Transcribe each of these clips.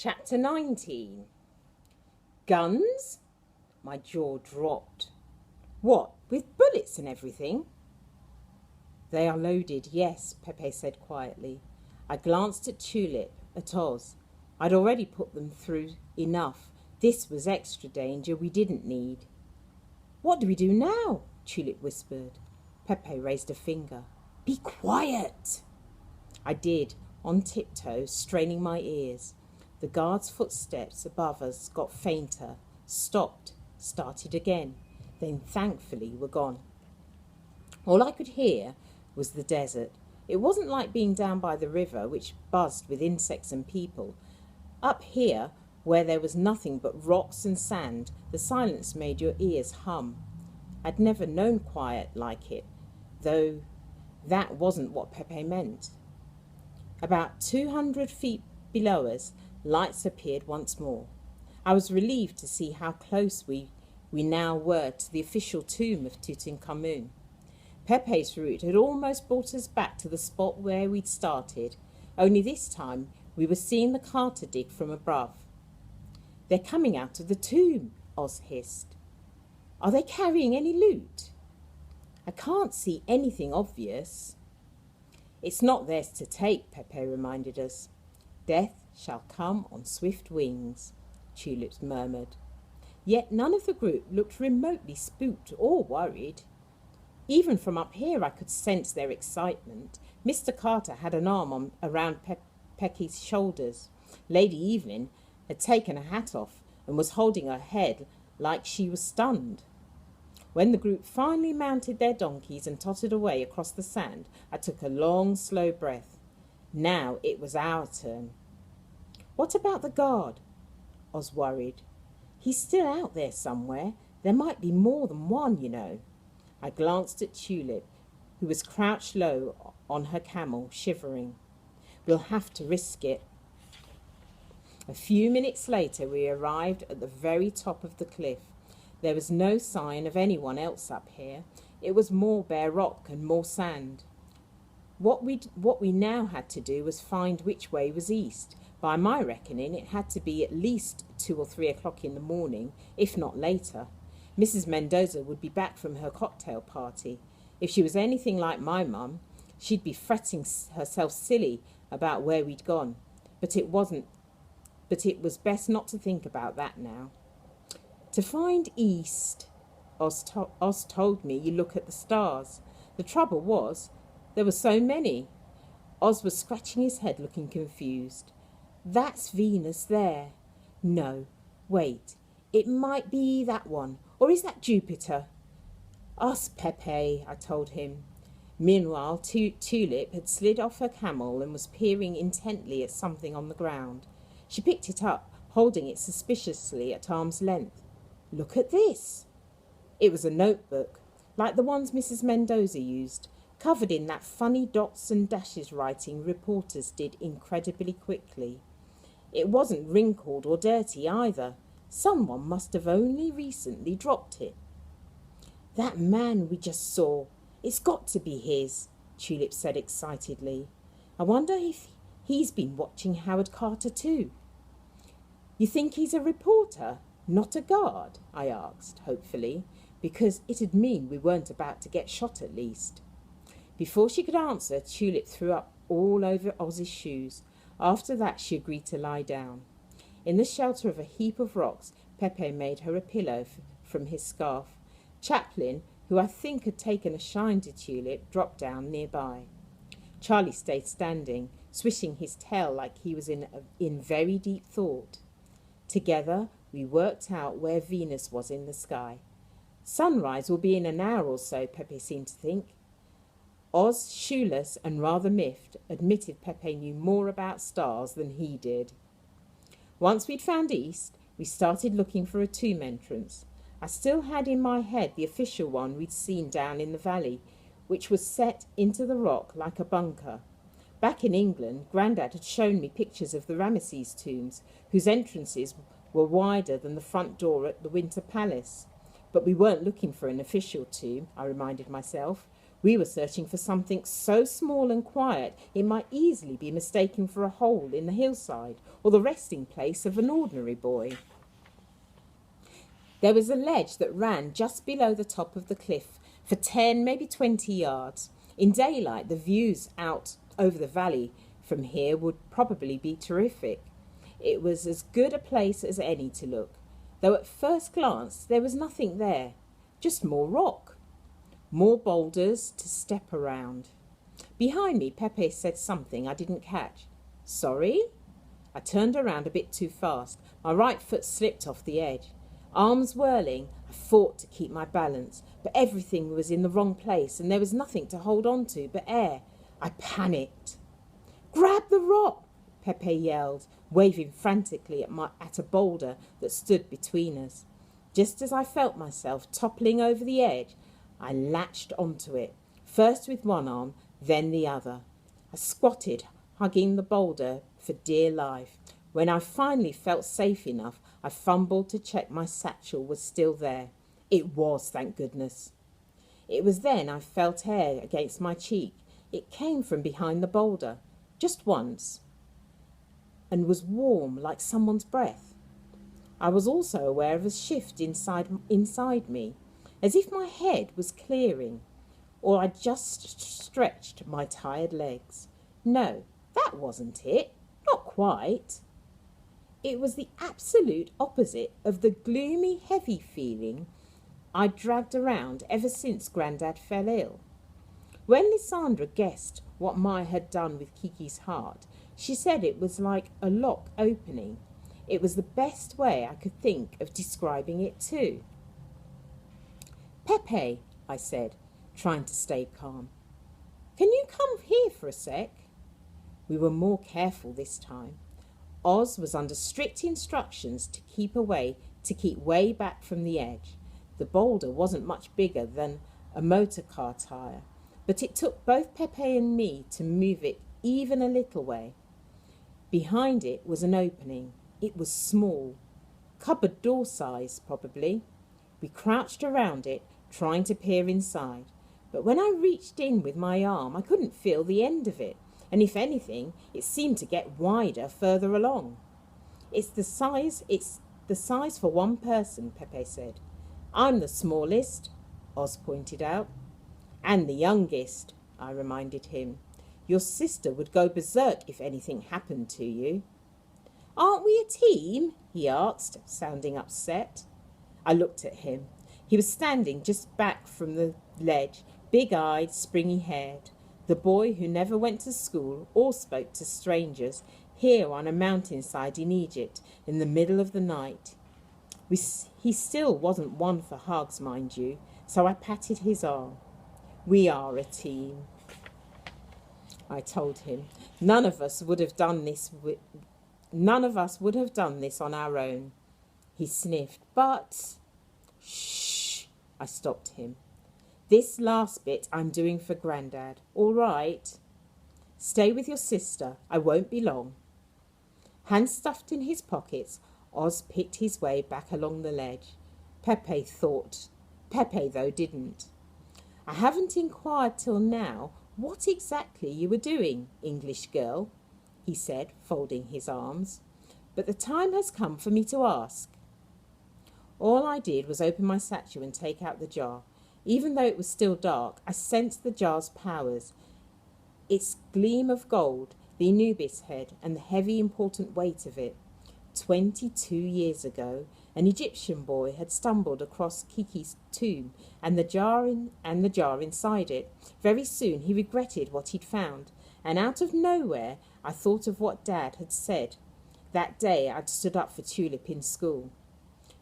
Chapter 19. Guns? My jaw dropped. What, with bullets and everything? They are loaded, yes, Pepe said quietly. I glanced at Tulip, at Oz. I'd already put them through enough. This was extra danger we didn't need. What do we do now? Tulip whispered. Pepe raised a finger. Be quiet! I did, on tiptoe, straining my ears. The guard's footsteps above us got fainter, stopped, started again, then thankfully were gone. All I could hear was the desert. It wasn't like being down by the river, which buzzed with insects and people. Up here, where there was nothing but rocks and sand, the silence made your ears hum. I'd never known quiet like it, though that wasn't what Pepe meant. About 200 feet below us, lights appeared once more. I was relieved to see how close we now were to the official tomb of Tutankhamun. Pepe's route had almost brought us back to the spot where we'd started, only this time we were seeing the carter dig from above. They're coming out of the tomb, Oz hissed. Are they carrying any loot? I can't see anything obvious. It's not theirs to take, Pepe reminded us. Death shall come on swift wings, Tulips murmured. Yet none of the group looked remotely spooked or worried. Even from up here I could sense their excitement. Mr. Carter had an arm around Pecky's shoulders. Lady Evelyn had taken her hat off and was holding her head like she was stunned. When the group finally mounted their donkeys and tottered away across the sand, I took a long, slow breath. Now it was our turn. What about the guard? Oz worried. He's still out there somewhere. There might be more than one, you know. I glanced at Tulip, who was crouched low on her camel, shivering. We'll have to risk it. A few minutes later, we arrived at the very top of the cliff. There was no sign of anyone else up here. It was more bare rock and more sand. What we now had to do was find which way was east. By my reckoning, it had to be at least 2 or 3 o'clock in the morning, if not later. Mrs. Mendoza would be back from her cocktail party. If she was anything like my mum, she'd be fretting herself silly about where we'd gone. But it was best not to think about that now. To find east, Oz told me you look at the stars. The trouble was, there were so many. Oz was scratching his head, looking confused. That's Venus there. No, wait, it might be that one. Or is that Jupiter? Ask Pepe, I told him. Meanwhile, Tulip had slid off her camel and was peering intently at something on the ground. She picked it up, holding it suspiciously at arm's length. Look at this. It was a notebook, like the ones Mrs. Mendoza used, covered in that funny dots and dashes writing reporters did incredibly quickly. It wasn't wrinkled or dirty either. Someone must have only recently dropped it. That man we just saw, it's got to be his, Tulip said excitedly. I wonder if he's been watching Howard Carter too. You think he's a reporter, not a guard? I asked, hopefully, because it'd mean we weren't about to get shot at least. Before she could answer, Tulip threw up all over Oz's shoes. After that, she agreed to lie down. In the shelter of a heap of rocks, Pepe made her a pillow from his scarf. Chaplin, who I think had taken a shine to Tulip, dropped down nearby. Charlie stayed standing, swishing his tail like he was in very deep thought. Together, we worked out where Venus was in the sky. Sunrise will be in an hour or so, Pepe seemed to think. Oz, shoeless and rather miffed, admitted Pepe knew more about stars than he did. Once we'd found east, we started looking for a tomb entrance. I still had in my head the official one we'd seen down in the valley, which was set into the rock like a bunker. Back in England, Grandad had shown me pictures of the Ramesses tombs, whose entrances were wider than the front door at the Winter Palace. But we weren't looking for an official tomb, I reminded myself. We were searching for something so small and quiet it might easily be mistaken for a hole in the hillside or the resting place of an ordinary boy. There was a ledge that ran just below the top of the cliff for 10, maybe 20 yards. In daylight, the views out over the valley from here would probably be terrific. It was as good a place as any to look, though at first glance there was nothing there, just more rock, more boulders to step around. Behind me, Pepe said something I didn't catch. Sorry? I turned around a bit too fast. My right foot slipped off the edge. Arms whirling, I fought to keep my balance, but everything was in the wrong place and there was nothing to hold on to but air. I panicked. Grab the rock, Pepe yelled, waving frantically at a boulder that stood between us. Just as I felt myself toppling over the edge, I latched onto it, first with one arm, then the other. I squatted, hugging the boulder for dear life. When I finally felt safe enough, I fumbled to check my satchel was still there. It was, thank goodness. It was then I felt air against my cheek. It came from behind the boulder, just once, and was warm like someone's breath. I was also aware of a shift inside me, as if my head was clearing, or I just stretched my tired legs. No, that wasn't it. Not quite. It was the absolute opposite of the gloomy, heavy feeling I'd dragged around ever since Grandad fell ill. When Lysandra guessed what Maya had done with Kiki's heart, she said it was like a lock opening. It was the best way I could think of describing it too. Pepe, I said, trying to stay calm. Can you come here for a sec? We were more careful this time. Oz was under strict instructions to keep way back from the edge. The boulder wasn't much bigger than a motor car tyre, but it took both Pepe and me to move it even a little way. Behind it was an opening. It was small, cupboard door size probably. We crouched around it, trying to peer inside, but when I reached in with my arm, I couldn't feel the end of it. And if anything, it seemed to get wider further along. It's the size for one person, Pepe said. I'm the smallest, Oz pointed out. And the youngest, I reminded him. Your sister would go berserk if anything happened to you. Aren't we a team? He asked, sounding upset. I looked at him. He was standing just back from the ledge, big-eyed, springy-haired. The boy who never went to school or spoke to strangers, here on a mountainside in Egypt in the middle of the night. He still wasn't one for hugs, mind you, so I patted his arm. We are a team, I told him. None of us would have done this on our own. He sniffed, but... Shh, I stopped him. This last bit I'm doing for Grandad, all right? Stay with your sister, I won't be long. Hands stuffed in his pockets, Oz picked his way back along the ledge. Pepe, though, didn't. I haven't inquired till now what exactly you were doing, English girl, he said, folding his arms. But the time has come for me to ask. All I did was open my satchel and take out the jar. Even though it was still dark, I sensed the jar's powers, its gleam of gold, the Anubis head, and the heavy, important weight of it. 22 years ago, an Egyptian boy had stumbled across Kiki's tomb and the jar inside it. Very soon he regretted what he'd found, and out of nowhere I thought of what Dad had said that day I'd stood up for Tulip in school.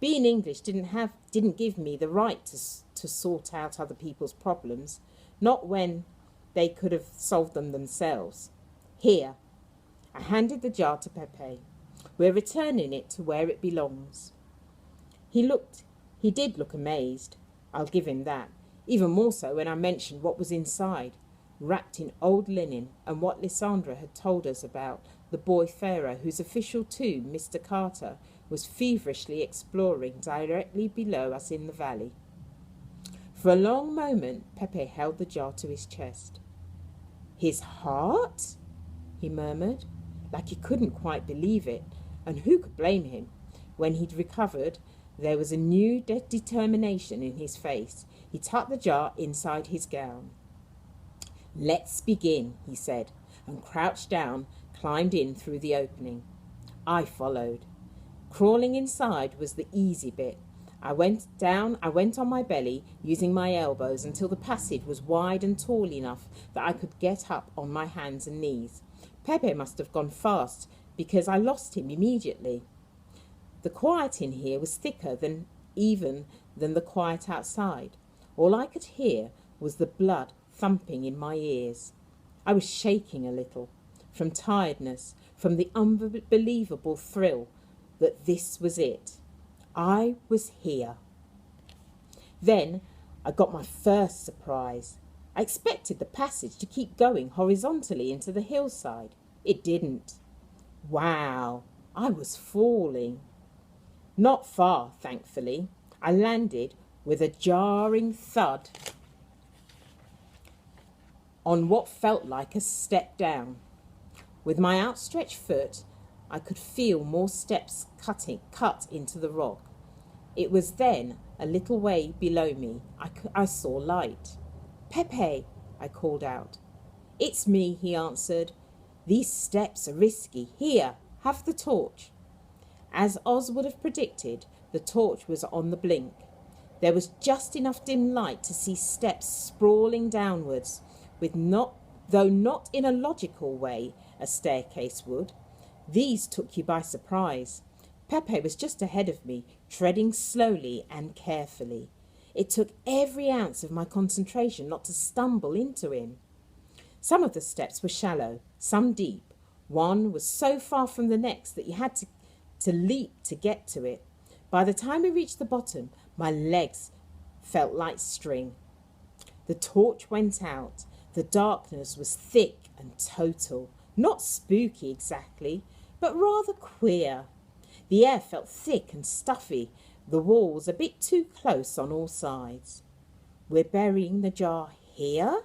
Being English didn't give me the right to sort out other people's problems, not when they could have solved them themselves. Here, I handed the jar to Pepe. We're returning it to where it belongs. He did look amazed. I'll give him that. Even more so when I mentioned what was inside, wrapped in old linen, and what Lysandra had told us about the boy Pharaoh whose official tomb, Mr. Carter, was feverishly exploring directly below us in the valley. For a long moment, Pepe held the jar to his chest. His heart? He murmured. like he couldn't quite believe it, and who could blame him? When he'd recovered, there was a new determination in his face. He tucked the jar inside his gown. "Let's begin," he said, and crouched down, climbed in through the opening. I followed. Crawling inside was the easy bit. I went on my belly, using my elbows until the passage was wide and tall enough that I could get up on my hands and knees. Pepe must have gone fast, because I lost him immediately. The quiet in here was thicker than the quiet outside. All I could hear was the blood thumping in my ears. I was shaking a little, from tiredness, from the unbelievable thrill that this was it. I was here. Then I got my first surprise. I expected the passage to keep going horizontally into the hillside. It didn't. Wow, I was falling. Not far, thankfully. I landed with a jarring thud on what felt like a step down. With my outstretched foot, I could feel more steps cut into the rock. It was then, a little way below me, I saw light. "Pepe," I called out. "It's me," he answered. "These steps are risky. Here, have the torch." As Oz would have predicted, the torch was on the blink. There was just enough dim light to see steps sprawling downwards, though not in a logical way a staircase would. These took you by surprise. Pepe was just ahead of me, treading slowly and carefully. It took every ounce of my concentration not to stumble into him. Some of the steps were shallow, some deep. One was so far from the next that you had to leap to get to it. By the time we reached the bottom, my legs felt like string. The torch went out. The darkness was thick and total. Not spooky exactly, but rather queer. The air felt thick and stuffy, the walls a bit too close on all sides. "We're burying the jar here?"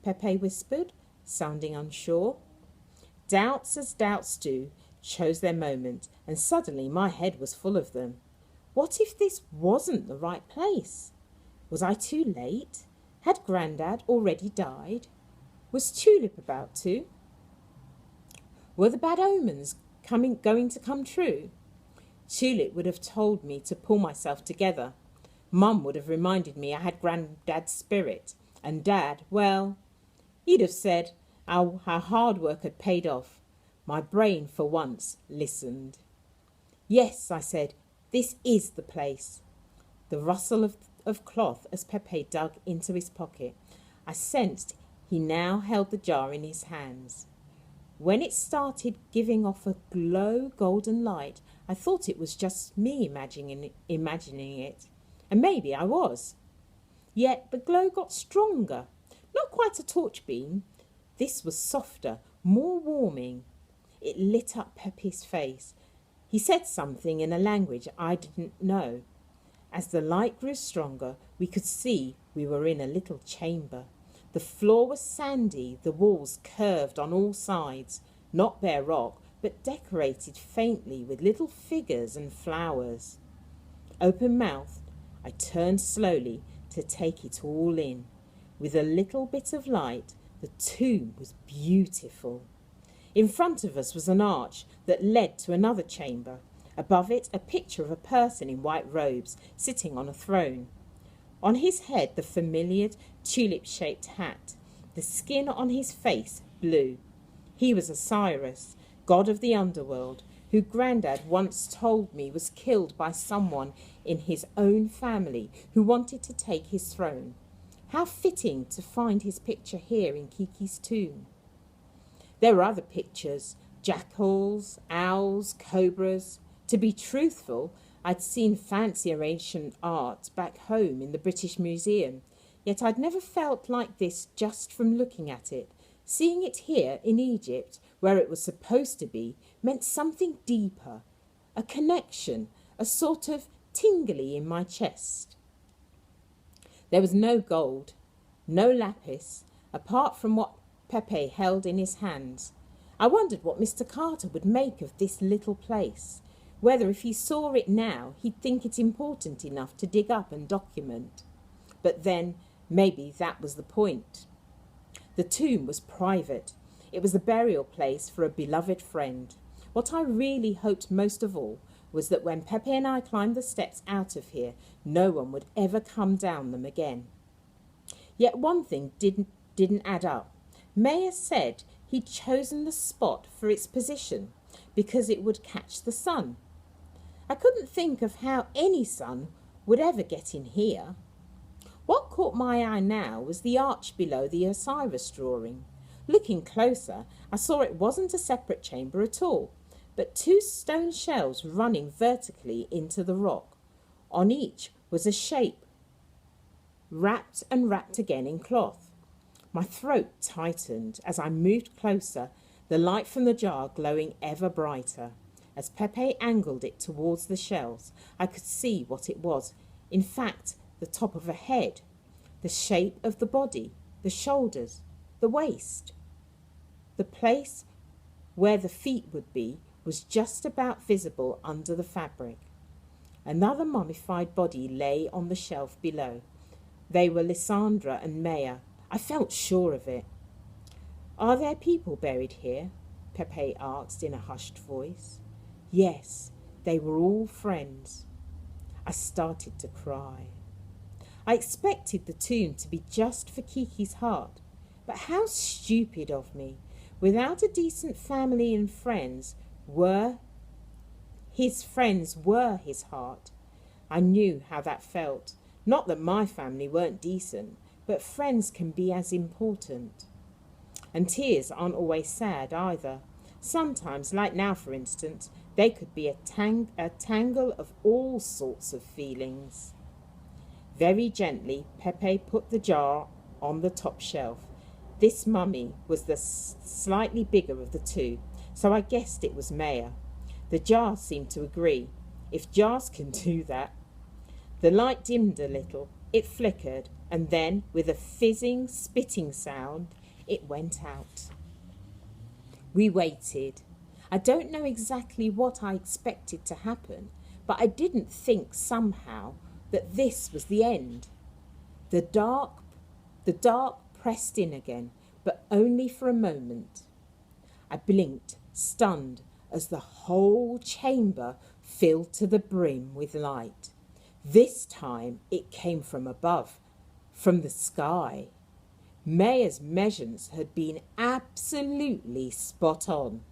Pepe whispered, sounding unsure. Doubts, as doubts do, chose their moment, and suddenly my head was full of them. What if this wasn't the right place? Was I too late? Had Grandad already died? Was Tulip about to? Were the bad omens going to come true? Tulip would have told me to pull myself together. Mum would have reminded me I had Grandad's spirit. And Dad, well, he'd have said how hard work had paid off. My brain, for once, listened. "Yes," I said, "this is the place." The rustle of cloth as Pepe dug into his pocket. I sensed he now held the jar in his hands. When it started giving off a glow golden light, I thought it was just me imagining it, and maybe I was. Yet the glow got stronger, not quite a torch beam. This was softer, more warming. It lit up Pepe's face. He said something in a language I didn't know. As the light grew stronger, we could see we were in a little chamber. The floor was sandy, the walls curved on all sides, not bare rock, but decorated faintly with little figures and flowers. Open-mouthed, I turned slowly to take it all in. With a little bit of light, the tomb was beautiful. In front of us was an arch that led to another chamber. Above it, a picture of a person in white robes sitting on a throne. On his head, the familiar tulip-shaped hat. The skin on his face, blue. He was Osiris, god of the underworld, who Grandad once told me was killed by someone in his own family who wanted to take his throne. How fitting to find his picture here in Kiki's tomb. There were other pictures, jackals, owls, cobras. To be truthful, I'd seen fancier ancient art back home in the British Museum, yet I'd never felt like this just from looking at it. Seeing it here in Egypt, where it was supposed to be, meant something deeper, a connection, a sort of tingly in my chest. There was no gold, no lapis, apart from what Pepe held in his hands. I wondered what Mr. Carter would make of this little place, whether if he saw it now he'd think it important enough to dig up and document. But then maybe that was the point. The tomb was private. It was the burial place for a beloved friend. What I really hoped most of all was that when Pepe and I climbed the steps out of here, no one would ever come down them again. Yet one thing didn't add up. Mayer said he'd chosen the spot for its position because it would catch the sun. I couldn't think of how any sun would ever get in here. What caught my eye now was the arch below the Osiris drawing. Looking closer, I saw it wasn't a separate chamber at all, but two stone shelves running vertically into the rock. On each was a shape, wrapped and wrapped again in cloth. My throat tightened as I moved closer, the light from the jar glowing ever brighter. As Pepe angled it towards the shelves, I could see what it was. In fact, the top of a head, the shape of the body, the shoulders, the waist. The place where the feet would be was just about visible under the fabric. Another mummified body lay on the shelf below. They were Lysandra and Mayer. I felt sure of it. "Are there people buried here?" Pepe asked in a hushed voice. Yes, they were all friends. I started to cry. I expected the tomb to be just for Kiki's heart, but how stupid of me. Without a decent family and friends, his friends were his heart. I knew how that felt. Not that my family weren't decent, but friends can be as important. And tears aren't always sad either. Sometimes, like now for instance, they could be a tangle of all sorts of feelings. Very gently, Pepe put the jar on the top shelf. This mummy was the slightly bigger of the two, so I guessed it was Mayer. The jar seemed to agree. If jars can do that. The light dimmed a little. It flickered, and then, with a fizzing, spitting sound, it went out. We waited. I don't know exactly what I expected to happen, but I didn't think somehow that this was the end. The dark pressed in again, but only for a moment. I blinked, stunned, as the whole chamber filled to the brim with light. This time it came from above, from the sky. Mayer's measurements had been absolutely spot on.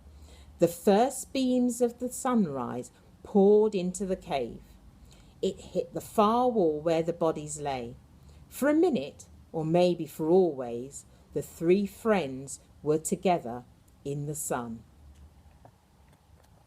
The first beams of the sunrise poured into the cave. It hit the far wall where the bodies lay. For a minute, or maybe for always, the three friends were together in the sun.